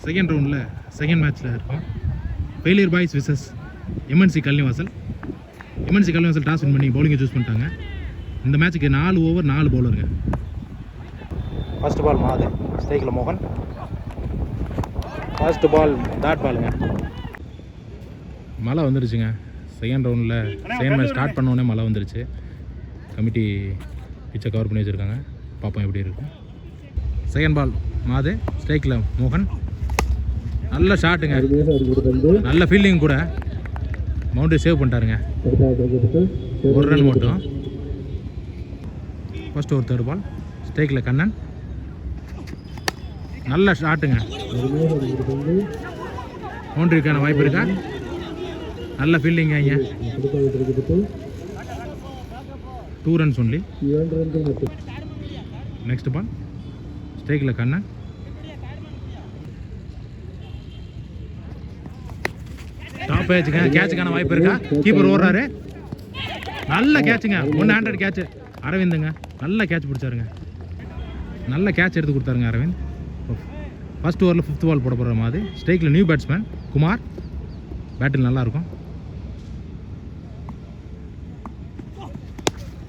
Second ரவுண்டில் second மேட்ச்சில் இருக்கும். Failure boys versus MNC Kallivasal. MNC Kallivasal toss win பண்ணி பவுலிங்கை சூஸ் பண்ணிட்டாங்க. இந்த மேட்ச்சுக்கு 4 ஓவர் 4 பவுலருங்க. ஃபர்ஸ்ட் பால் மாது, ஸ்ட்ரைக்கில் மோகன். ஃபர்ஸ்ட் பால் டாட் பாலுங்க. மழை வந்துருச்சுங்க. செகண்ட் ரவுண்டில் செகண்ட் மேட்ச் ஸ்டார்ட் பண்ணோடனே மழை வந்துருச்சு. கமிட்டி பிச்சை கவர் பண்ணி வச்சுருக்காங்க. பார்ப்போம் எப்படி இருக்கும். செகண்ட் பால் மாது, ஸ்ட்ரைக்கில் மோகன். நல்ல ஷாட்டுங்க, நல்ல ஃபீல்டிங் கூட. பவுண்டரி சேவ் பண்ணிட்டாருங்க. ஒரு ரன் மட்டும். ஃபர்ஸ்ட் ஒரு தேர்ட் பால், ஸ்ட்ரைக்கில் கண்ணன். நல்ல ஷாட்டுங்க, பவுண்டரிக்கான வாய்ப்பு இருக்கா? நல்ல ஃபீல்டிங்க ஐயா. 2 runs ஒன்லி. நெக்ஸ்ட் பால், ஸ்ட்ரைக்கில் கண்ணன். டாப் ஏஜுங்க, கேட்சுக்கான வாய்ப்பு இருக்கா? கீப்பர் ஓடுறாரு. நல்ல கேட்சுங்க, 100 கேட்ச் அரவிந்துங்க. நல்ல கேட்ச் பிடிச்சாருங்க. நல்ல கேட்ச் எடுத்து கொடுத்தாருங்க அரவிந்த். ஃபர்ஸ்ட் ஓவரில் 5th பால் போட போகிற மாதிரி. ஸ்ட்ரைக்கில் நியூ பேட்ஸ்மேன் குமார். பேட்டில் நல்லாயிருக்கும்.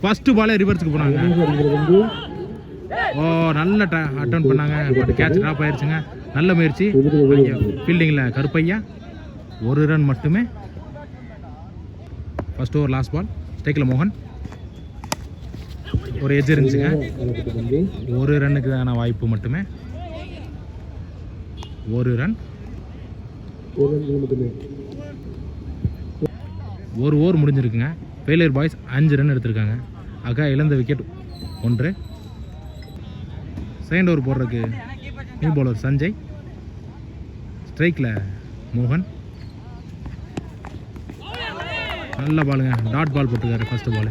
ஃபர்ஸ்ட் பாலே ரிவர்ஸுக்கு போனாங்க. ஓ, நல்ல அட்டன் பண்ணாங்க. பட் கேட்ச் ட்ராப் ஆயிடுச்சுங்க. நல்ல முயற்சி. ஃபீல்டிங்கில் கருப்பையா. 1 ரன் மட்டுமே. ஃபர்ஸ்ட் ஓவர் லாஸ்ட் பால், ஸ்ட்ரைக்கில் மோகன். ஒரு எட்ஜ் இருந்துச்சுங்க. 1 ரன்னுக்கான வாய்ப்பு மட்டுமே. 1 ரன். 1 ஓவர் முடிஞ்சிருக்குங்க. ஃபெயிலியர் பாய்ஸ் 5 ரன் எடுத்திருக்காங்க. ஆகா, இழந்த விக்கெட் 1. செகண்ட் ஓவர் போடுறதுக்கு நியூ பவுலர் சஞ்சய். ஸ்ட்ரைக்கில் மோகன். நல்ல பாலுங்க, டாட் பால் போட்டுருக்காரு. First ball.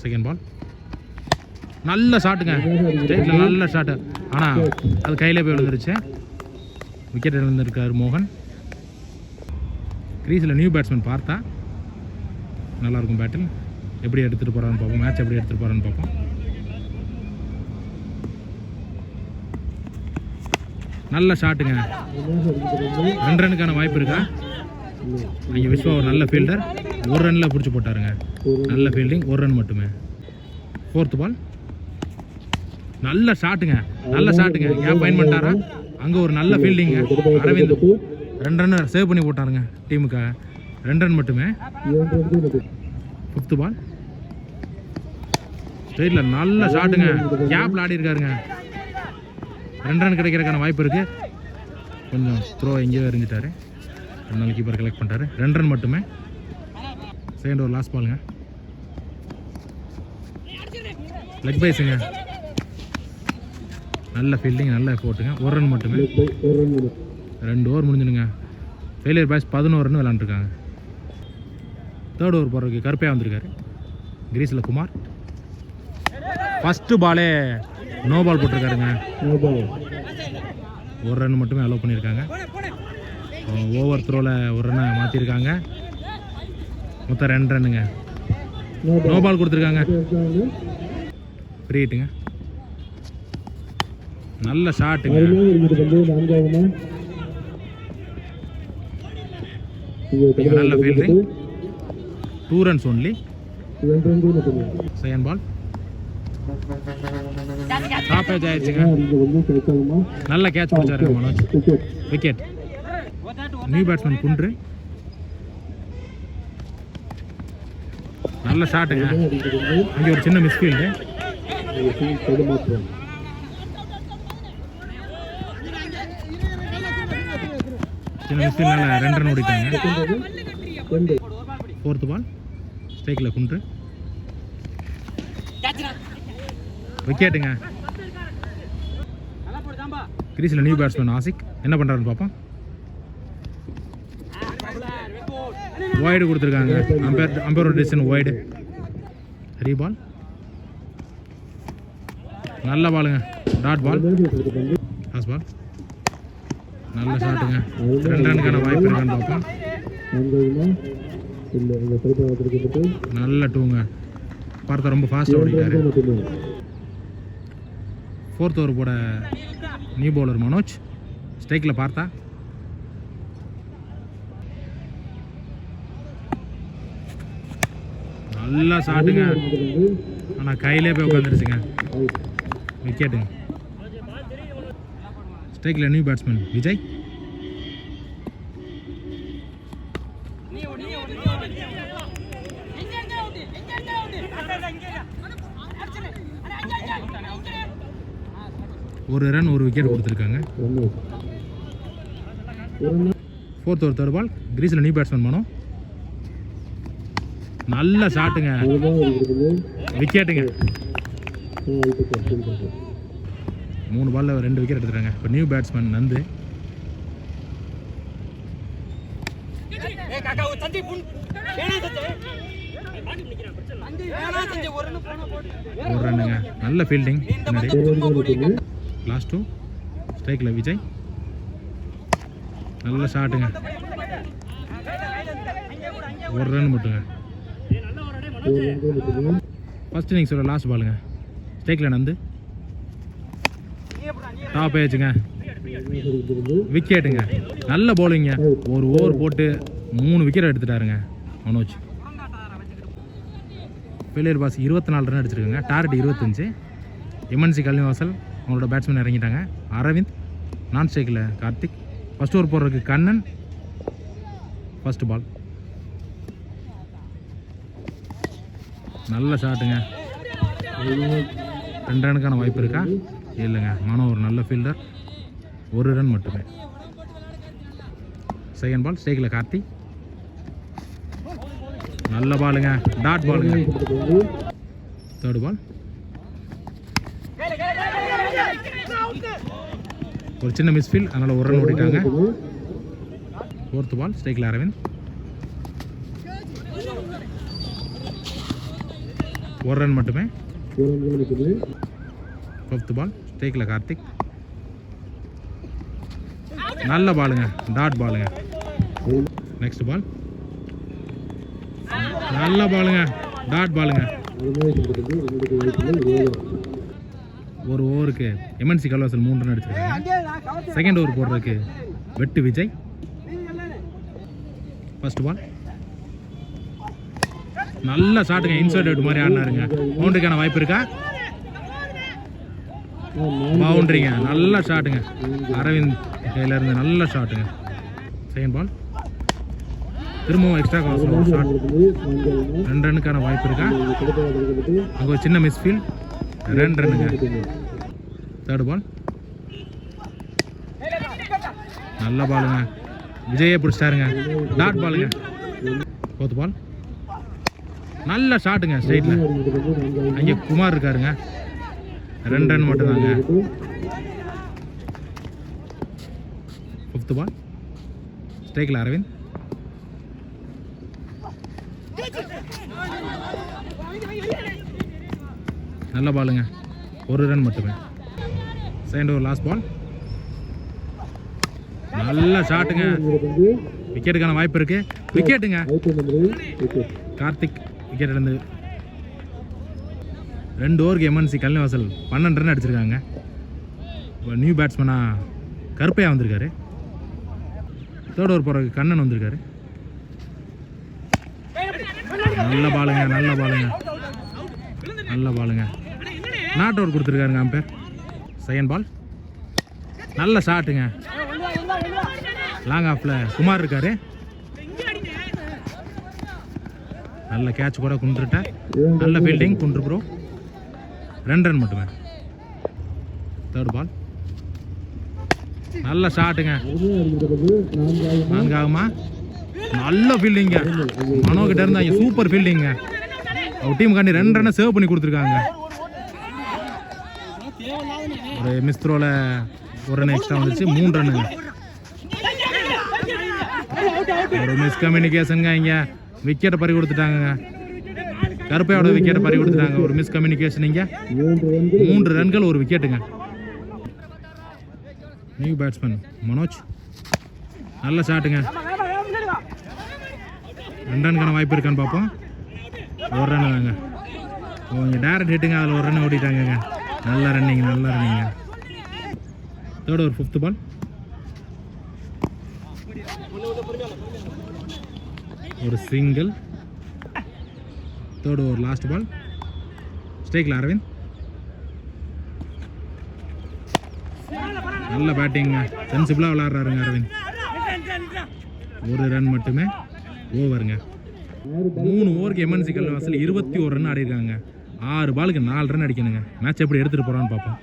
செகண்ட் பால் நல்ல ஷாட்டுங்க. ஸ்ட்ரைட்டில் நல்ல ஷாட்டு. ஆனால் அது கையில் போய் விழுந்துருச்சு. விக்கெட் இழந்திருக்காரு மோகன். கிரீஸில் நியூ பேட்ஸ்மேன் பார்த்தா நல்லாயிருக்கும். பேட்டில் எப்படி எடுத்துகிட்டு போகிறான்னு பார்ப்போம். மேட்ச் எப்படி எடுத்துகிட்டு போகிறான்னு பார்ப்போம். நல்ல ஷாட்டுங்க. 2 ரன்னுக்கான வாய்ப்பு இருக்கா? ஐயா, விஸ்வா ஒரு நல்ல ஃபீல்டர். 1 ரனில் பிடிச்சி போட்டாருங்க. நல்ல ஃபீல்டிங். 1 ரன் மட்டுமே. 4th பால் நல்ல ஷாட்டுங்க. நல்ல ஷாட்டுங்க. கேப் ஃபைன் பண்ணிட்டாரா? அங்கே ஒரு நல்ல ஃபீல்டிங்க. அரவிந்த் 2 ரன் சேவ் பண்ணி போட்டாருங்க டீமுக்காக. 2 ரன் மட்டுமே. 5th பால் ஸ்ட்ரைட்டில் நல்ல ஷாட்டுங்க. கேப்பில் ஆடி இருக்காருங்க. 2 ரன் கிடைக்கிறதுக்கான வாய்ப்பு இருக்குது. கொஞ்சம் த்ரோ எங்கேயோ எறிஞ்சிட்டாரு. அதனால கீப்பர் கலெக்ட் பண்ணிட்டாரு. 2 ரன் மட்டுமே. செகண்ட் ஓவர் லாஸ்ட் பாலுங்க. லெக் பைஸுங்க. நல்ல ஃபீல்டிங், நல்ல போட்டுங்க. 1 ரன் மட்டுமே. 2 ஓவர் முடிஞ்சுடுங்க. ஃபெயிலியர் பாய்ஸ் 11 ரன் விளாண்டுருக்காங்க. தேர்ட் ஓவர் போடுறதுக்கு கருப்பையாக வந்திருக்காரு. கிரீஸில் குமார். ஃபஸ்ட்டு பாலே நோ பால் போட்டிருக்காருங்க. 1 ரன் மட்டுமே அலோவ் பண்ணியிருக்காங்க. ஓவர் த்ரோவில் 1 ரன்னை மாற்றிருக்காங்க. மொத்தம் 2 ரன்னுங்க. நோ பால் கொடுத்துருக்காங்க. ஃப்ரீ ஹிட்டுங்க. நல்ல ஷாட்டுங்க. நல்ல fielding. 2 runs only. Second ball top edge ஆயிடுச்சுங்க. நல்ல catch பிடிச்சாருங்க Manoj. Wicket. New batsman குன்று. நல்ல ஷாட்டுங்க. இங்கே ஒரு சின்ன மிஸ்ஃபீல்டு. சின்ன மிஸ்ஃபீல்ட்னால 2 ரன் ஓடிட்டாங்க. 4th பால் ஸ்ட்ரைக்கில் குன்று. விக்கெட்டுங்க. கிரீஸில் நியூ பேட்ஸ்மேன் ஆசிக். என்ன பண்ணுறாருன்னு பார்ப்போம். வைடு கொடுத்துருக்காங்க. அம்பையரோட டிசிஷன் வைடு. 3 பால். நல்ல பாலுங்க. Dot ball. Last ball. நல்ல ஷாட்டுங்க. 2 ரன்னுக்கான வாய்ப்பு இருக்கான்னு பார்ப்போம். நல்ல டூங்க. பார்த்தா ரொம்ப ஃபாஸ்ட்டாக ஓடிட்டாரு. 4th ஓவர் போட நியூ பவுலர் மனோஜ். ஸ்ட்ரைக்கில் பார்த்தா நல்லா ஷாட்டுங்க. ஆனால் கையிலே போய் உட்காந்துருச்சுங்க. விக்கெட்டுங்க. ஸ்ட்ரைக்கில் நியூ பேட்ஸ்மேன் விஜய். ஒரு ரன் ஒரு விக்கெட் கொடுத்துருக்காங்க. 4th ஒரு தேர்ட் பால். கிரீஸில் நியூ பேட்ஸ்மேன் மனோ. நல்ல ஷாட்டுங்க. விக்கெட்டுங்க. 3 பால்ல 2 விக்கெட் எடுத்துட்டாங்க. இப்போ நியூ பேட்ஸ்மேன் நந்து. ஒரு ரன்னுங்க. நல்ல ஃபீல்டிங். லாஸ்ட் 2. ஸ்ட்ரைக்கில் விஜய். நல்ல ஷாட்டுங்க. ஒரு ரன் மட்டுங்க. ஃபர்ஸ்ட் இன்னிங்ஸோட லாஸ்ட் பாலுங்க. ஸ்ட்ரைக்கில் நந்து. டாப் ஆயிடுச்சுங்க. விக்கெட்டுங்க. நல்ல பவுலிங்க. ஒரு ஓவர் போட்டு 3 விக்கெட் எடுத்துட்டாருங்க மனோஜ். ஃபெயிலியர் பாஸ் 24 ரன் அடிச்சிருக்காங்க. டார்கெட் 25. எம்என்சி கல்விவாசல் அவங்களோட பேட்ஸ்மேன் இறங்கிட்டாங்க. அரவிந்த். நான் ஸ்ட்ரைக்கில் கார்த்திக். ஃபர்ஸ்ட் ஓவர் போடுறதுக்கு கண்ணன். First ball. நல்ல ஷாட்டுங்க. 2 ரனுக்கான வாய்ப்பு இருக்கா? இல்லைங்க. மனோ ஒரு நல்ல ஃபீல்டர். 1 ரன் மட்டுமே. Second ball. ஸ்ட்ரைக்கில் கார்த்தி. நல்ல பாலுங்க. டாட் பாலுங்க. Third ball. ஒரு சின்ன மிஸ்ஃபீல்ட், அதனால 1 ரன் ஓடிட்டாங்க. 4th ball. ஸ்ட்ரைக்கில் அரவிந்த். 1 ரன் மட்டுமே. 5th பால். ஸ்ட்ரைக்கில் கார்த்திக். நல்ல பாலுங்க. டாட் பாலுங்க. Next ball. நல்ல பாலுங்க. டாட் பாலுங்க. ஒரு ஓவருக்கு எம்என்சி கல்வாசல் 3 ரன் அடிச்சிருக்காங்க. செகண்ட் ஓவர் போடுறதுக்கு வெட்டு விஜய். First ball. நல்ல ஷாட்டுங்க. இன்சைட் அவுட் மாதிரி ஆடினாருங்க. பவுண்டரிக்கான வாய்ப்பு இருக்கா? பவுண்டரிங்க. நல்ல ஷாட்டுங்க. அரவிந்த் கையில இருந்து நல்ல ஷாட்டுங்க. Second ball. திரும்பவும் எக்ஸ்ட்ரா காசு ஷாட். 2 ரன்னுக்கான வாய்ப்பு இருக்கா? அங்கே ஒரு சின்ன மிஸ்ஃபீல்ட். 2 ரன்னுங்க. Third ball. நல்ல பாலுங்க. விஜயே பிடிச்சிட்டாருங்க. டாட் பாலுங்க. 4th பால். நல்ல ஷாட்டுங்க. ஸ்ட்ரைட்டில் அங்கே குமார் இருக்காருங்க. 2 ரன் மட்டும்தாங்க. 5th பால். ஸ்ட்ரைக்கில் அரவிந்த். நல்ல பாலுங்க. 1 ரன் மட்டுமே. Second over last ball. நல்ல ஷாட்டுங்க. விக்கெட்டுக்கான வாய்ப்பு இருக்கு. விக்கெட்டுங்க. கார்த்திக் விக்கெட் இருந்து 2 ஓவருக்கு எம்என்சி கல்விவாசல் 12 ரன் அடிச்சிருக்காங்க. நியூ பேட்ஸ்மேனா கருப்பையா வந்திருக்காரு. தேர்ட் ஓவர் போகிறதுக்கு கண்ணன் வந்திருக்காரு. நல்ல பாலுங்க. நல்ல பாலுங்க. நல்ல பாலுங்க. நாட் அவுட் கொடுத்துருக்காருங்க அம்பேர். Second ball. நல்ல ஷாட்டுங்க. லாங் ஆஃப்ல குமார் இருக்காரு. நல்ல கேட்ச் கூட குண்டுட்டா. நல்ல ஃபீல்டிங் குண்டு ப்ரோ. 2 ரன் மட்டுமே. Third ball. நல்ல ஷாட்டுங்க. 4 ஆகுமா? நல்ல ஃபீல்டிங்க. மனோ கிட்ட இருந்தாங்க. சூப்பர் ஃபீல்டிங்க. அவர் டீம் காண்டி 2 ரன்னை சேவ் பண்ணி கொடுத்துருக்காங்க. ஒரு மிஸ் த்ரோல 1 ரன் எக்ஸ்ட்ரா வந்துச்சு. 3 ரன்னுங்க. ஒரு மிஸ்கம்யூனிகேஷனுங்க. இங்கே விக்கெட்டை பறி கொடுத்துட்டாங்க. கருப்பையோட விக்கெட்டை பறி கொடுத்துட்டாங்க. ஒரு மிஸ்கம்யூனிகேஷன். இங்கே 3 ரன்கள் 1 விக்கெட்டுங்க. New batsman Manoj. நல்ல ஷாட்டுங்க. 2 ரன்னுக்கான வாய்ப்பு இருக்கான்னு பார்ப்போம். 1 ரன் தாங்க. இங்கே டேரக்ட் ஹிட்டுங்க. அதில் 1 ரன் ஓடிட்டாங்க. நல்ல ரன்னிங். நல்ல ரன்னிங்க. Third over 5th ball. ஒரு single. Third over last ball. ஸ்ட்ரைக்கில் அரவிந்த். நல்ல பேட்டிங்க, சென்சிபிளாக விளாட்றாருங்க அரவிந்த். ஒரு ரன் மட்டுமே ஓவருங்க. 3 ஓவருக்கு எம்என்சி கல்வாசல் 21 ரன் ஆடி இருக்காங்க. 6 பாலுக்கு 4 ரன் அடிக்கணுங்க. மேட்ச் எப்படி எடுத்துகிட்டு போகிறான்னு பார்ப்போம்.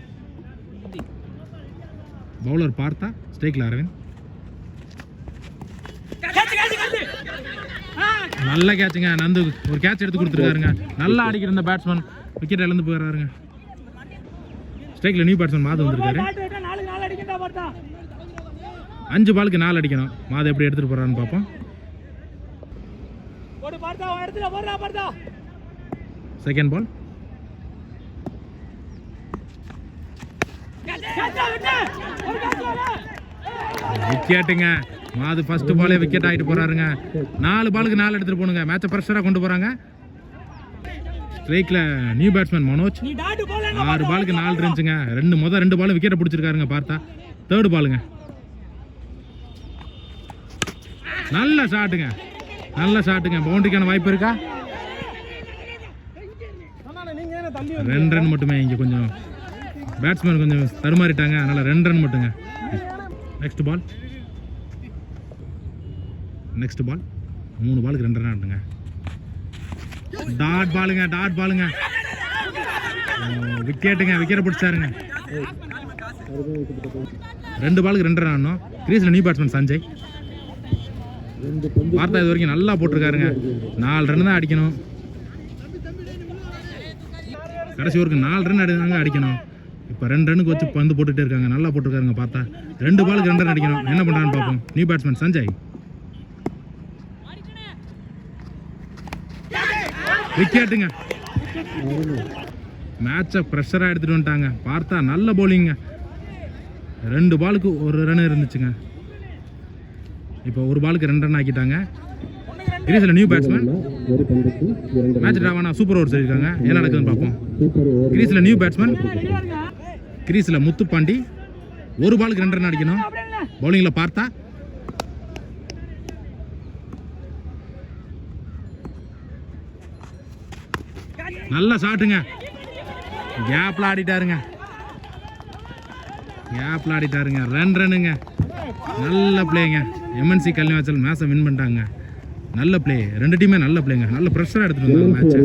பவுலர் பார்த்தா ஸ்ட்ரைக்கில் அரவிந்த். நல்ல கேட்சுங்க. நந்து ஒரு கேட்ச் எடுத்து கொடுத்துருக்காருங்க. நல்லா அடிக்கிற இந்த பேட்ஸ்மேன் விக்கெட் இழந்து போயிடுறாருங்க. ஸ்ட்ரைக்கில் நியூ பேட்ஸ்மேன் மாது வந்திருக்காரு. 5 பாலுக்கு 4 அடிக்கணும். மாது எப்படி எடுத்துகிட்டு போகிறான்னு பார்ப்போம். Second ball. விக்கெட்டுங்க. மாது ஃபர்ஸ்ட் பாலே விக்கெட் ஆகிட்டு போறாருங்க. 4 பாலுக்கு 4 எடுத்துட்டு போனுங்க. மேட்சை ப்ரெஷராக கொண்டு போறாங்க. ஸ்ட்ரைக்கில் நியூ பேட்ஸ்மேன் மனோஜ். 6 பாலுக்கு 4 இருந்துச்சுங்க. 2 பாலும் விக்கெட்டை பிடிச்சிருக்காருங்க. பார்த்தா தேர்ட் பாலுங்க. நல்ல ஷாட்டுங்க. பவுண்டரிக்கான வாய்ப்பு இருக்கா? 2 ரன் மட்டுமே. இங்கே கொஞ்சம் பேட்ஸ்மேன் கொஞ்சம் தருமாறிட்டாங்க. அதனால் 2 ரன் மட்டுங்க. நெக்ஸ்ட் பால். 3 பாலுக்கு 2 ரன் ஆட்டுங்க. டாட் பாலுங்க. விக்கெட்டை பிடிச்சாருங்க. 2 பாலுக்கு 2 ரன் ஆடணும். கிரீஸில் நியூ பேட்ஸ்மேன் சஞ்சய். பார்த்தா இது வரைக்கும் நல்லா போட்டிருக்காருங்க. 4 ரன் தான் அடிக்கணும். கடைசி ஓவருக்கு 4 ரன் அடிக்கணும். இப்போ 2 ரன்னுக்கு வச்சு பந்து போட்டுகிட்டே இருக்காங்க. நல்லா போட்டிருக்காருங்க. பார்த்தா 2 பாலுக்கு 2 ரன் அடிக்கணும். என்ன பண்ணுறான்னு பார்ப்போம். New batsman Sanjay. விக்கெட்டுங்க. மேட்சை ப்ரெஷராக எடுத்துகிட்டு வந்துட்டாங்க. பார்த்தா நல்ல பவுலிங்க. 2 பாலுக்கு 1 ரன் இருந்துச்சுங்க. இப்போ 1 பாலுக்கு 2 ரன் ஆக்கிட்டாங்க. கிரீஸில் நியூ பேட்ஸ்மேன். மேட்ச் டிராவானா சூப்பர் ஓவர் சொல்லியிருக்காங்க. என்ன நடக்குதுன்னு பார்ப்போம். கிரீஸில் நியூ பேட்ஸ்மேன். கிரீஸில் முத்துப்பாண்டி. 1 பாலுக்கு 2 ரன் அடிக்கணும். பவுலிங்கில் பார்த்தா நல்ல ஷாட்டுங்க. கேப்ல ஆடிட்டாருங்க. 2 ரன்னுங்க. நல்ல பிளேங்க. எம்என்சி கல்யாணம் மேட்சை வின் பண்ணிட்டாங்க. நல்ல பிளே. 2 டீமே நல்ல பிளேங்க. நல்ல ப்ரெஷராக எடுத்துகிட்டு வந்தாங்க மேட்சை.